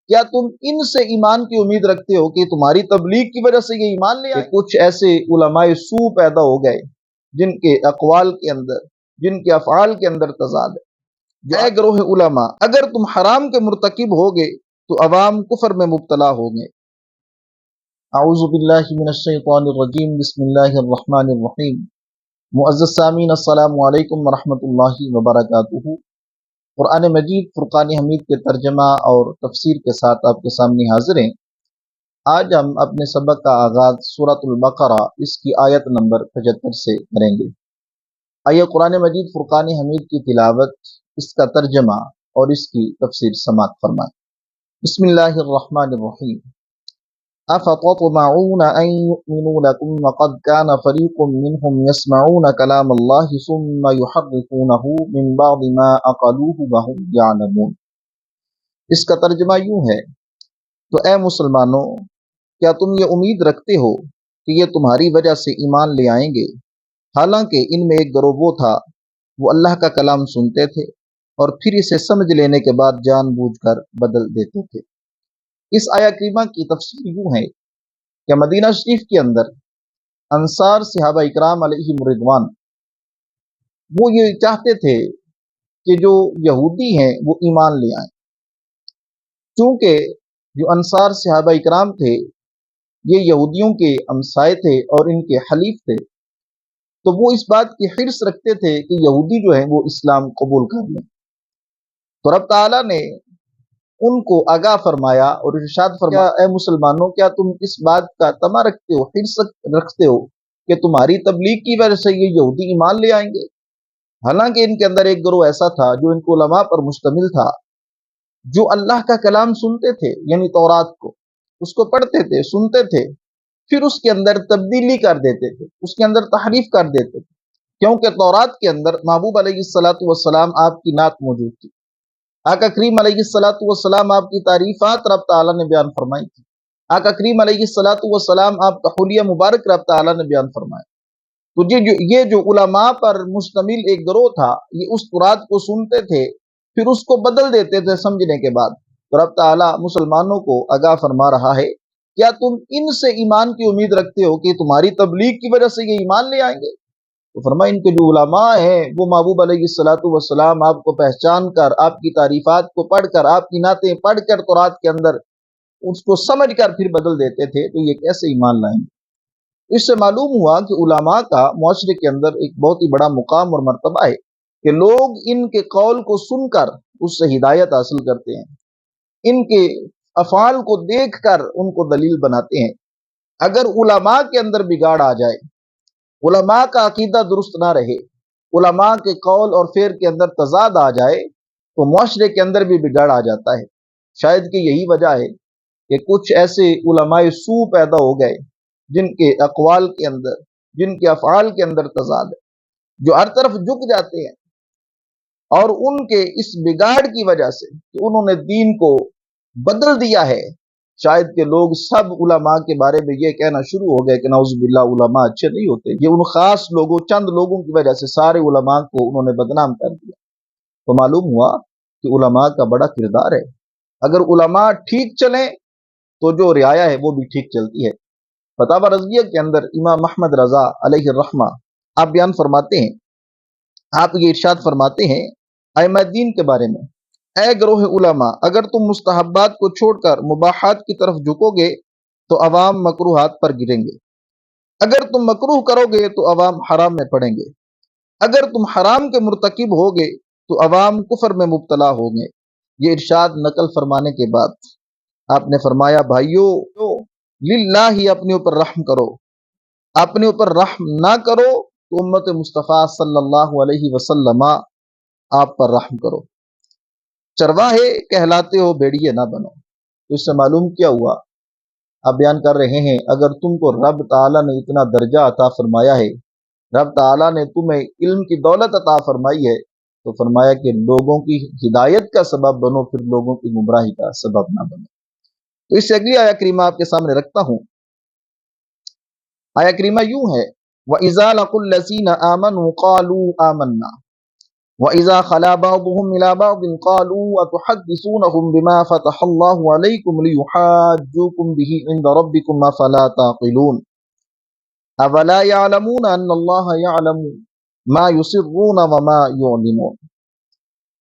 کیا تم ان سے ایمان کی امید رکھتے ہو کہ تمہاری تبلیغ کی وجہ سے یہ ایمان لے آئے؟ کچھ ایسے علماء سو پیدا ہو گئے جن کے اقوال کے اندر، جن کے افعال کے اندر تضاد ہے۔ اے گروہ علماء، اگر تم حرام کے مرتکب ہوگے تو عوام کفر میں مبتلا ہوگے۔ اعوذ باللہ من الشیطان الرجیم، بسم اللہ الرحمن الرحیم۔ معزز سامعین، السلام علیکم ورحمۃ اللہ وبرکاتہ۔ قرآن مجید فرقان حمید کے ترجمہ اور تفسیر کے ساتھ آپ کے سامنے حاضر ہیں۔ آج ہم اپنے سبق کا آغاز سورۃ البقرہ اس کی آیت نمبر 75 سے کریں گے۔ آئیے قرآن مجید فرقان حمید کی تلاوت، اس کا ترجمہ اور اس کی تفسیر سماعت فرمائیں۔ بسم اللہ الرحمن الرحیم۔ افتطمعون ان يؤمنوا لكم وقد كان فريق منهم يسمعون كلام الله ثم يحرفونه من بعد ما عقلوه وهم يعلمون۔ اس کا ترجمہ یوں ہے، تو اے مسلمانوں، کیا تم یہ امید رکھتے ہو کہ یہ تمہاری وجہ سے ایمان لے آئیں گے، حالانکہ ان میں ایک گروہ وہ تھا، وہ اللہ کا کلام سنتے تھے اور پھر اسے سمجھ لینے کے بعد جان بوجھ کر بدل دیتے تھے۔ اس آیہ کریمہ کی تفسیر یوں ہے کہ مدینہ شریف کے اندر انصار صحابہ اکرام علیہم رضوان وہ یہ چاہتے تھے کہ جو یہودی ہیں وہ ایمان لے آئیں، چونکہ جو انصار صحابہ اکرام تھے یہ یہودیوں کے ہمسائے تھے اور ان کے حلیف تھے، تو وہ اس بات کی حرص رکھتے تھے کہ یہودی جو ہیں وہ اسلام قبول کر لیں۔ تو رب تعالیٰ نے ان کو آگاہ فرمایا اور ارشاد فرمایا، اے مسلمانوں، کیا تم اس بات کا طمع رکھتے ہو، حرص رکھتے ہو کہ تمہاری تبلیغ کی وجہ سے یہ یہودی ایمان لے آئیں گے؟ حالانکہ ان کے اندر ایک گروہ ایسا تھا جو ان کو علماء پر مشتمل تھا، جو اللہ کا کلام سنتے تھے، یعنی تورات کو، اس کو پڑھتے تھے، سنتے تھے، پھر اس کے اندر تبدیلی کر دیتے تھے، اس کے اندر تحریف کر دیتے تھے، کیونکہ تورات کے اندر محبوب علیہ الصلاۃ آپ کی نعت موجود تھی، آقا کریم علیہ السلام آپ کی تعریفات رب تعالیٰ نے بیان فرمائی تھی، آقا کریم علیہ السلام آپ کا حلیہ مبارک رب تعالیٰ نے بیان فرمایا۔ تو یہ جو علماء پر مشتمل ایک گروہ تھا، یہ اس تورات کو سنتے تھے، پھر اس کو بدل دیتے تھے سمجھنے کے بعد۔ تو رب تعالیٰ مسلمانوں کو آگاہ فرما رہا ہے، کیا تم ان سے ایمان کی امید رکھتے ہو کہ تمہاری تبلیغ کی وجہ سے یہ ایمان لے آئیں گے؟ تو فرمایا ان کے جو علماء ہیں وہ محبوب علیہ السلام آپ کو پہچان کر، آپ کی تعریفات کو پڑھ کر، آپ کی نعتیں پڑھ کر تورات کے اندر اس کو سمجھ کر پھر بدل دیتے تھے، تو یہ کیسے ایمان لائیں گے؟ اس سے معلوم ہوا کہ علماء کا معاشرے کے اندر ایک بہت ہی بڑا مقام اور مرتبہ ہے کہ لوگ ان کے قول کو سن کر اس سے ہدایت حاصل کرتے ہیں، ان کے افعال کو دیکھ کر ان کو دلیل بناتے ہیں۔ اگر علماء کے اندر بگاڑ آ جائے، علماء کا عقیدہ درست نہ رہے، علماء کے قول اور فعل کے اندر تضاد آ جائے، تو معاشرے کے اندر بھی بگاڑ آ جاتا ہے۔ شاید کہ یہی وجہ ہے کہ کچھ ایسے علماء سو پیدا ہو گئے جن کے اقوال کے اندر، جن کے افعال کے اندر تضاد ہے، جو ہر طرف جھک جاتے ہیں، اور ان کے اس بگاڑ کی وجہ سے کہ انہوں نے دین کو بدل دیا ہے، شاید کہ لوگ سب علماء کے بارے میں یہ کہنا شروع ہو گئے کہ نعوذ باللہ علماء اچھے نہیں ہوتے، یہ ان خاص لوگوں، چند لوگوں کی وجہ سے سارے علماء کو انہوں نے بدنام کر دیا۔ تو معلوم ہوا کہ علماء کا بڑا کردار ہے۔ اگر علماء ٹھیک چلیں تو جو رعایا ہے وہ بھی ٹھیک چلتی ہے۔ فتاوی رضویہ کے اندر امام احمد رضا علیہ الرحمہ آپ بیان فرماتے ہیں، آپ یہ ارشاد فرماتے ہیں ائمہ دین کے بارے میں، اے گروہ علماء، اگر تم مستحبات کو چھوڑ کر مباحات کی طرف جھکو گے تو عوام مکروہات پر گریں گے، اگر تم مکروہ کرو گے تو عوام حرام میں پڑیں گے، اگر تم حرام کے مرتکب ہوگے تو عوام کفر میں مبتلا ہوں گے۔ یہ ارشاد نقل فرمانے کے بعد آپ نے فرمایا، بھائیو للہ ہی اپنے اوپر رحم کرو، اپنے اوپر رحم نہ کرو تو امت مصطفیٰ صلی اللہ علیہ وسلم آپ پر رحم کرو۔ چرواہے کہلاتے ہو، بھیڑیے نہ بنو۔ تو اس سے معلوم کیا ہوا؟ آپ بیان کر رہے ہیں، اگر تم کو رب تعالیٰ نے اتنا درجہ عطا فرمایا ہے، رب تعالیٰ نے تمہیں علم کی دولت عطا فرمائی ہے، تو فرمایا کہ لوگوں کی ہدایت کا سبب بنو، پھر لوگوں کی گمراہی کا سبب نہ بنو۔ تو اس سے اگلی آیہ کریمہ آپ کے سامنے رکھتا ہوں۔ آیہ کریمہ یوں ہے، وَإِذَا لَقُوا الَّذِينَ آمَنُوا قَالُوا آمَنَّا۔ وَإِذَا خَلَا بَعْضُهُمْ إِلَى بَعْضٍ قَالُوا أَتُحَدِّثُونَهُمْ بِمَا فَتَحَ اللَّهُ عَلَيْكُمْ لِيُحَاجُّوكُمْ بِهِ عِندَ رَبِّكُمْ أَفَلَا تَعْقِلُونَ أَوَلَا يَعْلَمُونَ أَنَّ اللَّهَ يَعْلَمُ مَا يُسِرُّونَ وَمَا يُعْلِنُونَ۔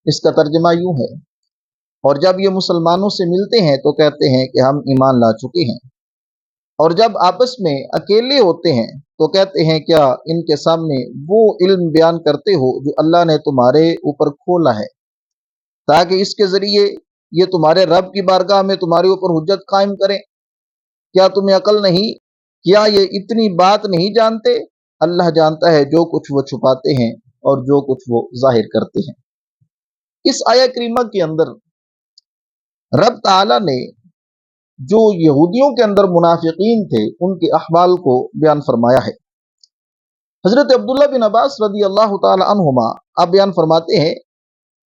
اس کا ترجمہ یوں ہے، اور جب یہ مسلمانوں سے ملتے ہیں تو کہتے ہیں کہ ہم ایمان لا چکے ہیں، اور جب آپس میں اکیلے ہوتے ہیں تو کہتے ہیں کیا ان کے سامنے وہ علم بیان کرتے ہو جو اللہ نے تمہارے اوپر کھولا ہے، تاکہ اس کے ذریعے یہ تمہارے رب کی بارگاہ میں تمہارے اوپر حجت قائم کریں۔ کیا تمہیں عقل نہیں؟ کیا یہ اتنی بات نہیں جانتے؟ اللہ جانتا ہے جو کچھ وہ چھپاتے ہیں اور جو کچھ وہ ظاہر کرتے ہیں۔ اس آیہ کریمہ کے اندر رب تعالی نے جو یہودیوں کے اندر منافقین تھے ان کے احوال کو بیان فرمایا ہے۔ حضرت عبداللہ بن عباس رضی اللہ تعالی عنہما آپ بیان فرماتے ہیں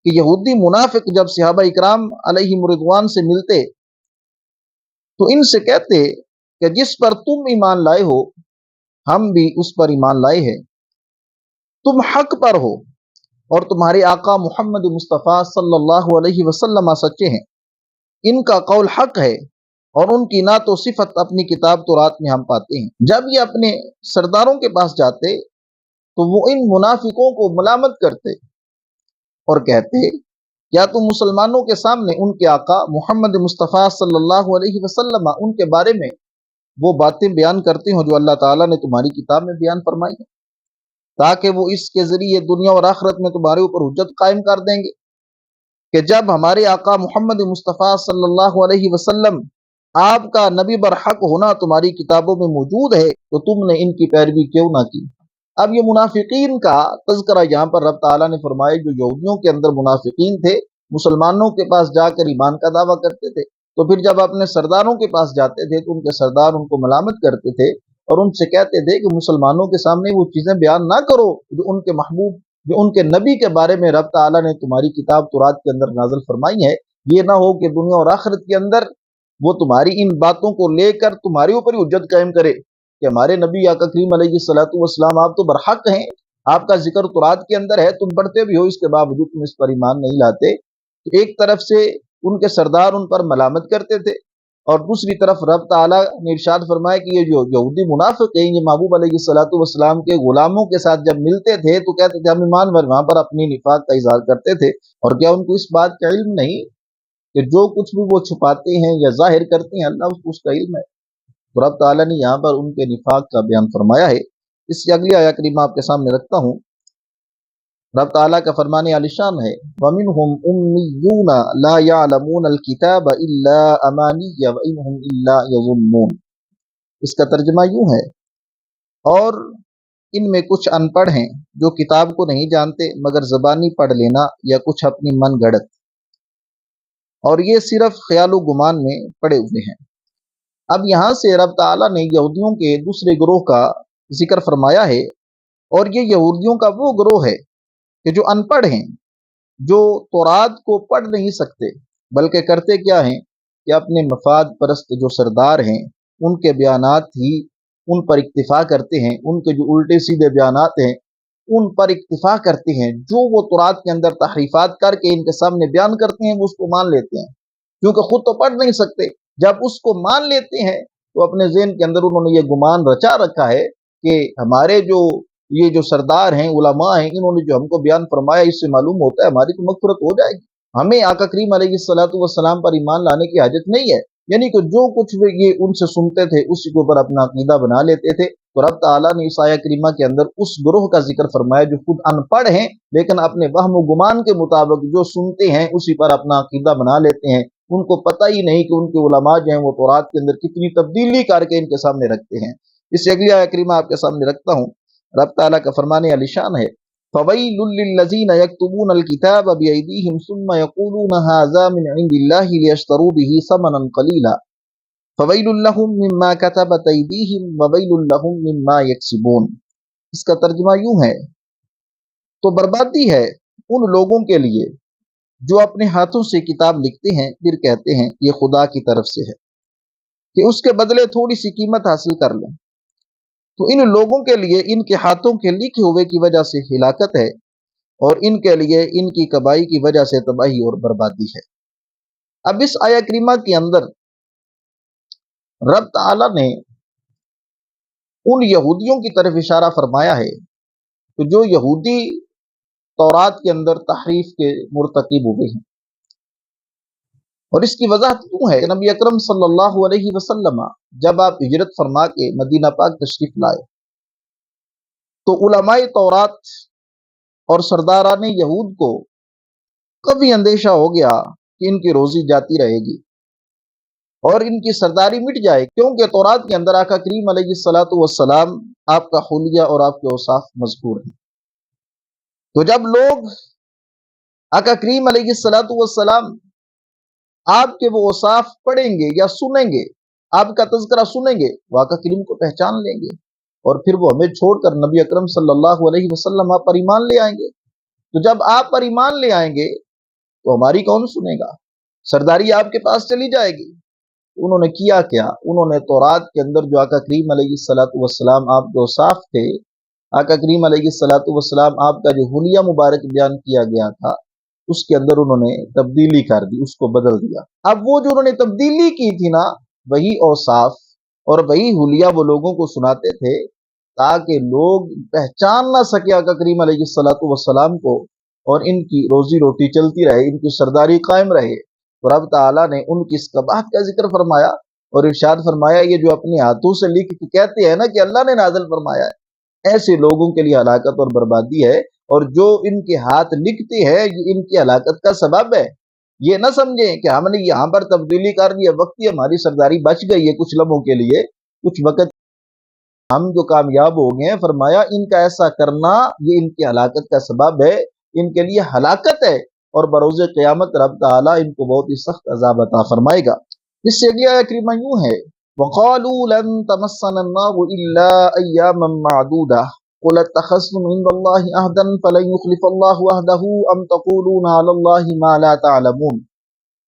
کہ یہودی منافق جب صحابہ اکرام علیہم رضوان سے ملتے تو ان سے کہتے کہ جس پر تم ایمان لائے ہو ہم بھی اس پر ایمان لائے ہیں، تم حق پر ہو اور تمہارے آقا محمد مصطفیٰ صلی اللہ علیہ وسلم سچے ہیں، ان کا قول حق ہے اور ان کی نعت و صفت اپنی کتاب تورات میں ہم پاتے ہیں۔ جب یہ اپنے سرداروں کے پاس جاتے تو وہ ان منافقوں کو ملامت کرتے اور کہتے کیا تم مسلمانوں کے سامنے ان کے آقا محمد مصطفیٰ صلی اللہ علیہ وسلم ان کے بارے میں وہ باتیں بیان کرتے ہوں جو اللہ تعالیٰ نے تمہاری کتاب میں بیان فرمائی ہیں، تاکہ وہ اس کے ذریعے دنیا اور آخرت میں تمہارے اوپر حجت قائم کر دیں گے کہ جب ہمارے آقا محمد مصطفیٰ صلی اللہ علیہ وسلم آپ کا نبی برحق ہونا تمہاری کتابوں میں موجود ہے تو تم نے ان کی پیروی کیوں نہ کی۔ اب یہ منافقین کا تذکرہ یہاں پر رب تعالیٰ نے فرمایا، جو یہودیوں کے اندر منافقین تھے، مسلمانوں کے پاس جا کر ایمان کا دعویٰ کرتے تھے، تو پھر جب اپنے سرداروں کے پاس جاتے تھے تو ان کے سردار ان کو ملامت کرتے تھے اور ان سے کہتے تھے کہ مسلمانوں کے سامنے وہ چیزیں بیان نہ کرو جو ان کے محبوب، جو ان کے نبی کے بارے میں رب تعالیٰ نے تمہاری کتاب تورات کے اندر نازل فرمائی ہے۔ یہ نہ ہو کہ دنیا اور آخرت کے اندر وہ تمہاری ان باتوں کو لے کر تمہارے اوپر ہی حجت قائم کرے کہ ہمارے نبی آقا کریم علیہ الصلوۃ والسلام آپ تو برحق ہیں، آپ کا ذکر تورات کے اندر ہے، تم پڑھتے بھی ہو، اس کے باوجود تم اس پر ایمان نہیں لاتے۔ تو ایک طرف سے ان کے سردار ان پر ملامت کرتے تھے اور دوسری طرف رب تعالیٰ نے ارشاد فرمایا کہ یہ جو یہودی منافق ہیں یہ محبوب علیہ الصلوۃ والسلام کے غلاموں کے ساتھ جب ملتے تھے تو کہتے تھے ہم ایمان پر، وہاں پر اپنی نفاق کا اظہار کرتے تھے۔ اور کیا ان کو اس بات کا علم نہیں کہ جو کچھ بھی وہ چھپاتے ہیں یا ظاہر کرتے ہیں اللہ اس کو اس کا علم ہے؟ تو رب تعالیٰ نے یہاں پر ان کے نفاق کا بیان فرمایا ہے۔ اس سے اگلی آیت کریمہ آپ کے سامنے رکھتا ہوں۔ رب تعالیٰ کا فرمان عالی شان ہے، وَمِنْهُمْ أُمِّيُّونَ لَا يَعْلَمُونَ الْكِتَابَ إِلَّا أَمَانِيَّ وَإِنْهُمْ إِلَّا يَظُنُّونَ۔ اس کا ترجمہ یوں ہے، اور ان میں کچھ ان پڑھ ہیں جو کتاب کو نہیں جانتے مگر زبانی پڑھ لینا یا کچھ اپنی من گھڑت، اور یہ صرف خیال و گمان میں پڑے ہوئے ہیں۔ اب یہاں سے رب تعالیٰ نے یہودیوں کے دوسرے گروہ کا ذکر فرمایا ہے، اور یہ یہودیوں کا وہ گروہ ہے کہ جو ان پڑھ ہیں، جو تورات کو پڑھ نہیں سکتے، بلکہ کرتے کیا ہیں کہ اپنے مفاد پرست جو سردار ہیں ان کے بیانات ہی ان پر اکتفا کرتے ہیں، ان کے جو الٹے سیدھے بیانات ہیں ان پر اکتفا کرتے ہیں، جو وہ تورات کے اندر تحریفات کر کے ان کے سامنے بیان کرتے ہیں وہ اس کو مان لیتے ہیں، کیونکہ خود تو پڑھ نہیں سکتے۔ جب اس کو مان لیتے ہیں تو اپنے ذہن کے اندر انہوں نے یہ گمان رچا رکھا ہے کہ ہمارے یہ جو سردار ہیں، علماء ہیں، انہوں نے جو ہم کو بیان فرمایا اس سے معلوم ہوتا ہے ہماری تو مغفرت ہو جائے گی، ہمیں آقا کریم علیہ الصلوۃ والسلام پر ایمان لانے کی حاجت نہیں ہے۔ یعنی کہ جو کچھ بھی یہ ان سے سنتے تھے اسی کے اوپر اپنا عقیدہ بنا لیتے تھے۔ تو رب تعالیٰ نے اس آیہ کریمہ کے اندر اس گروہ کا ذکر فرمایا جو خود ان پڑھ ہیں لیکن اپنے وہم و گمان کے مطابق جو سنتے ہیں اسی پر اپنا عقیدہ بنا لیتے ہیں، ان کو پتہ ہی نہیں کہ ان کے علماء جو ہیں وہ تورات کے اندر کتنی تبدیلی کر کے ان کے سامنے رکھتے ہیں۔ اس سے اگلی آیہ کریمہ آپ کے سامنے رکھتا ہوں۔ رب تعالیٰ کا فرمان عالی شان ہے، فَوَيْلٌ لِّلَّذِينَ يَكْتُبُونَ الْكِتَابَ بِأَيْدِيهِمْ ثُمَّ يَقُولُونَ هَٰذَا مِنْ عِندِ اللَّهِ لِيَشْتَرُوا بِهِ ثَمَنًا قَلِيلًا فَوَيْلٌ لَّهُم مِّمَّا كَتَبَتْ أَيْدِيهِمْ وَوَيْلٌ لَّهُم مِّمَّا يَكْسِبُونَ۔ اس کا ترجمہ یوں ہے، تو بربادی ہے ان لوگوں کے لیے جو اپنے ہاتھوں سے کتاب لکھتے ہیں پھر کہتے ہیں یہ خدا کی طرف سے ہے کہ اس کے بدلے تھوڑی سی قیمت حاصل کر لیں، تو ان لوگوں کے لیے ان کے ہاتھوں کے لکھے ہوئے کی وجہ سے ہلاکت ہے اور ان کے لیے ان کی کبائی کی وجہ سے تباہی اور بربادی ہے۔ اب اس آیہ کریمہ کے اندر رب تعالی نے ان یہودیوں کی طرف اشارہ فرمایا ہے کہ جو یہودی تورات کے اندر تحریف کے مرتکب ہوئے ہیں، اور اس کی وضاحت کیوں ہے کہ نبی اکرم صلی اللہ علیہ وسلم جب آپ ہجرت فرما کے مدینہ پاک تشریف لائے تو علماء تورات اور سرداران یہود کو کبھی اندیشہ ہو گیا کہ ان کی روزی جاتی رہے گی اور ان کی سرداری مٹ جائے، کیونکہ تورات کے اندر آقا کریم علیہ الصلوۃ والسلام آپ کا حلیہ اور آپ کے اوصاف مذکور ہیں۔ تو جب لوگ آقا کریم علیہ الصلوۃ والسلام آپ کے وہ اوصاف پڑھیں گے یا سنیں گے، آپ کا تذکرہ سنیں گے، وہ آقا کریم کو پہچان لیں گے اور پھر وہ ہمیں چھوڑ کر نبی اکرم صلی اللہ علیہ وسلم آپ پر ایمان لے آئیں گے۔ تو جب آپ پر ایمان لے آئیں گے تو ہماری کون سنے گا؟ سرداری آپ کے پاس چلی جائے گی۔ انہوں نے کیا کیا؟ انہوں نے تورات کے اندر جو آقا کریم علیہ الصلوۃ والسلام آپ کے اوصاف تھے، آقا کریم علیہ الصلوۃ والسلام آپ کا جو حلیہ مبارک بیان کیا گیا تھا، اس کے اندر انہوں نے تبدیلی کر دی، اس کو بدل دیا۔ اب وہ جو انہوں نے تبدیلی کی تھی نا، وہی اوصاف اور وہی حلیہ وہ لوگوں کو سناتے تھے تاکہ لوگ پہچان نہ سکے آقا کریم علیہ الصلوۃ والسلام کو، اور ان کی روزی روٹی چلتی رہے، ان کی سرداری قائم رہے۔ تو رب تعالیٰ نے ان کی اس قباحت کا ذکر فرمایا اور ارشاد فرمایا یہ جو اپنے ہاتھوں سے لکھ کے کہتے ہیں نا کہ اللہ نے نازل فرمایا ہے، ایسے لوگوں کے لیے ہلاکت اور بربادی ہے، اور جو ان کے ہاتھ لکھتے ہیں یہ ان کی ہلاکت کا سبب ہے۔ یہ نہ سمجھیں کہ ہم نے یہاں پر تبدیلی کر دی ہے، وقتی ہماری سرداری بچ گئی ہے کچھ لمحوں کے لیے، کچھ وقت ہم جو کامیاب ہو گئے ہیں، فرمایا ان کا ایسا کرنا یہ ان کی ہلاکت کا سبب ہے، ان کے لیے ہلاکت ہے، اور بروز قیامت رب تعالیٰ ان کو بہت ہی سخت عذاب عطا فرمائے گا۔ اس سے اگلی آیہ کریمہ یوں ہے وَقَالُوا لَن تَمَسَّنَا النَّارُ إِلَّا أَيَّامًا مَّعْدُودَةً قُلْ اتَّخَذْتُمْ عِندَ اللَّهِ عَهْدًا فَلَن يُخْلِفَ اللَّهُ عَهْدَهُ أَمْ تَقُولُونَ عَلَى اللَّهِ مَا لَا تَعْلَمُونَ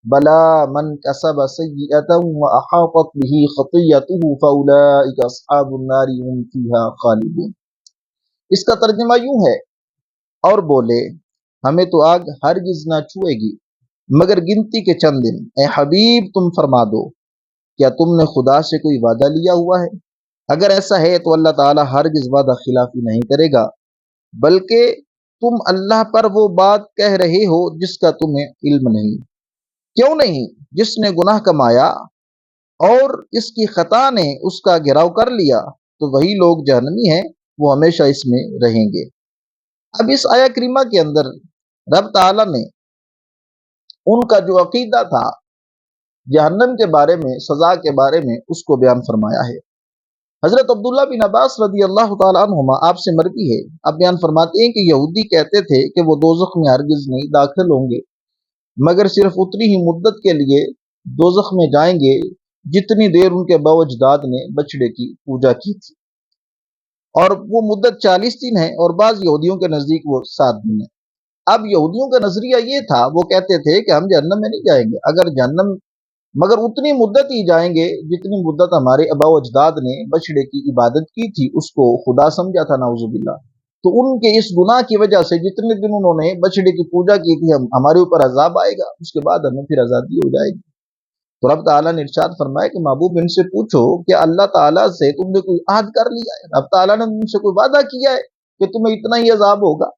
بَلَىٰ مَنْ كَسَبَ سَيِّئَةً وَأَحَاطَتْ بِهِ خَطِيئَتُهُ فَأُولَٰئِكَ أَصْحَابُ النَّارِ هُمْ فِيهَا خَالِدُونَ۔ اس کا ترجمہ یوں ہے، اور بولے ہمیں تو آگ ہرگز نہ چھوئے گی مگر گنتی کے چند دن۔ اے حبیب تم فرما دو کیا تم نے خدا سے کوئی وعدہ لیا ہوا ہے؟ اگر ایسا ہے تو اللہ تعالیٰ ہرگز وعدہ خلافی نہیں کرے گا، بلکہ تم اللہ پر وہ بات کہہ رہے ہو جس کا تمہیں علم نہیں۔ کیوں نہیں؟ جس نے گناہ کمایا اور اس کی خطا نے اس کا گھراؤ کر لیا تو وہی لوگ جہنمی ہیں، وہ ہمیشہ اس میں رہیں گے۔ اب اس آیہ کریمہ کے اندر رب تعالیٰ نے ان کا جو عقیدہ تھا جہنم کے بارے میں، سزا کے بارے میں، اس کو بیان فرمایا ہے۔ حضرت عبداللہ بن عباس رضی اللہ تعالیٰ عنہما آپ سے مروی ہے، آپ بیان فرماتے ہیں کہ یہودی کہتے تھے کہ وہ دوزخ میں ہرگز نہیں داخل ہوں گے مگر صرف اتنی ہی مدت کے لیے دوزخ میں جائیں گے جتنی دیر ان کے باوجداد نے بچڑے کی پوجا کی تھی، اور وہ مدت 40 دن ہے، اور بعض یہودیوں کے نزدیک وہ 7 دن ہے۔ اب یہودیوں کا نظریہ یہ تھا، وہ کہتے تھے کہ ہم جہنم میں نہیں جائیں گے اگر جہنم مگر اتنی مدت ہی جائیں گے جتنی مدت ہمارے آباء و اجداد نے بچڑے کی عبادت کی تھی، اس کو خدا سمجھا تھا، نعوذ باللہ۔ تو ان کے اس گناہ کی وجہ سے جتنے دن انہوں نے بچڑے کی پوجا کی تھی ہمارے اوپر عذاب آئے گا، اس کے بعد ہمیں پھر آزادی ہو جائے گی۔ تو رب تعالیٰ نے ارشاد فرمایا کہ محبوب ان سے پوچھو کہ اللہ تعالیٰ سے تم نے کوئی عہد کر لیا ہے؟ رب تعالیٰ نے تم سے کوئی وعدہ کیا ہے کہ تمہیں اتنا ہی عذاب ہوگا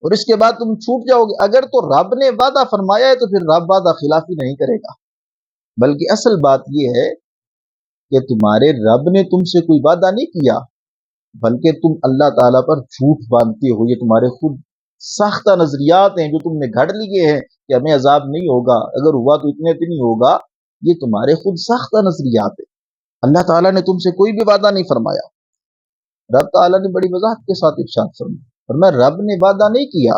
اور اس کے بعد تم چھوٹ جاؤ گے؟ اگر تو رب نے وعدہ فرمایا ہے تو پھر رب وعدہ خلافی نہیں کرے گا، بلکہ اصل بات یہ ہے کہ تمہارے رب نے تم سے کوئی وعدہ نہیں کیا، بلکہ تم اللہ تعالیٰ پر جھوٹ باندھتے ہو۔ یہ تمہارے خود ساختہ نظریات ہیں جو تم نے گھڑ لیے ہیں کہ ہمیں عذاب نہیں ہوگا، اگر ہوا تو اتنے دن ہی ہوگا۔ یہ تمہارے خود ساختہ نظریات ہیں، اللہ تعالیٰ نے تم سے کوئی بھی وعدہ نہیں فرمایا۔ رب تعالیٰ نے بڑی وضاحت کے ساتھ ارشاد فرمایا رب نے وعدہ نہیں کیا،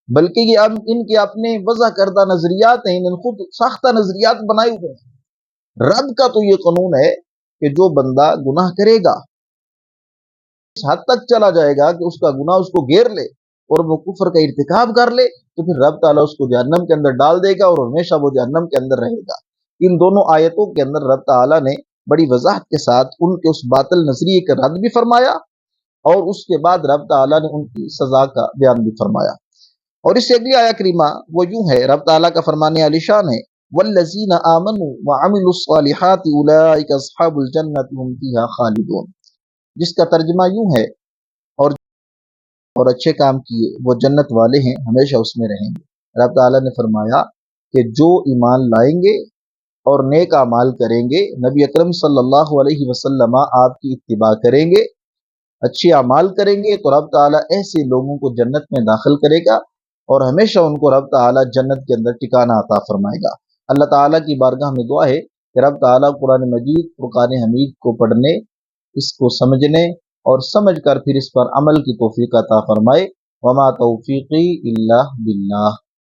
بلکہ یہ ان کے اپنے وضع کردہ نظریات ہیں، انہوں نے خود ساختہ نظریات بنائے ہوئے ہیں۔ رب کا تو یہ قانون ہے کہ جو بندہ گناہ کرے گا اس حد تک چلا جائے گا کہ اس کا گناہ اس کو گھیر لے اور وہ کفر کا ارتکاب کر لے، تو پھر رب تعالیٰ اس کو جہنم کے اندر ڈال دے گا اور ہمیشہ وہ جہنم کے اندر رہے گا۔ ان دونوں آیتوں کے اندر رب تعالیٰ نے بڑی وضاحت کے ساتھ ان کے اس باطل نظریے کا رد بھی فرمایا، اور اس کے بعد رب تعالیٰ نے ان کی سزا کا بیان بھی فرمایا۔ اور اس سے اگلی آیا کریمہ وہ یوں ہے، رب تعالیٰ کا فرمانے علی شان ہے، والذین آمنوا وعملوا الصالحات اولئک اصحاب الجنۃ هم فیہا خالدون، جس کا ترجمہ یوں ہے، اور اچھے کام کیے وہ جنت والے ہیں، ہمیشہ اس میں رہیں گے۔ رب تعالیٰ نے فرمایا کہ جو ایمان لائیں گے اور نیک اعمال کریں گے، نبی اکرم صلی اللہ علیہ وسلم آپ کی اتباع کریں گے، اچھے اعمال کریں گے، تو رب تعالیٰ ایسے لوگوں کو جنت میں داخل کرے گا اور ہمیشہ ان کو رب تعالیٰ جنت کے اندر ٹھکانہ عطا فرمائے گا۔ اللہ تعالیٰ کی بارگاہ میں دعا ہے کہ رب تعالیٰ قرآن مجید فرقان حمید کو پڑھنے، اس کو سمجھنے اور سمجھ کر پھر اس پر عمل کی توفیق عطا فرمائے۔ وما توفیقی الا باللہ۔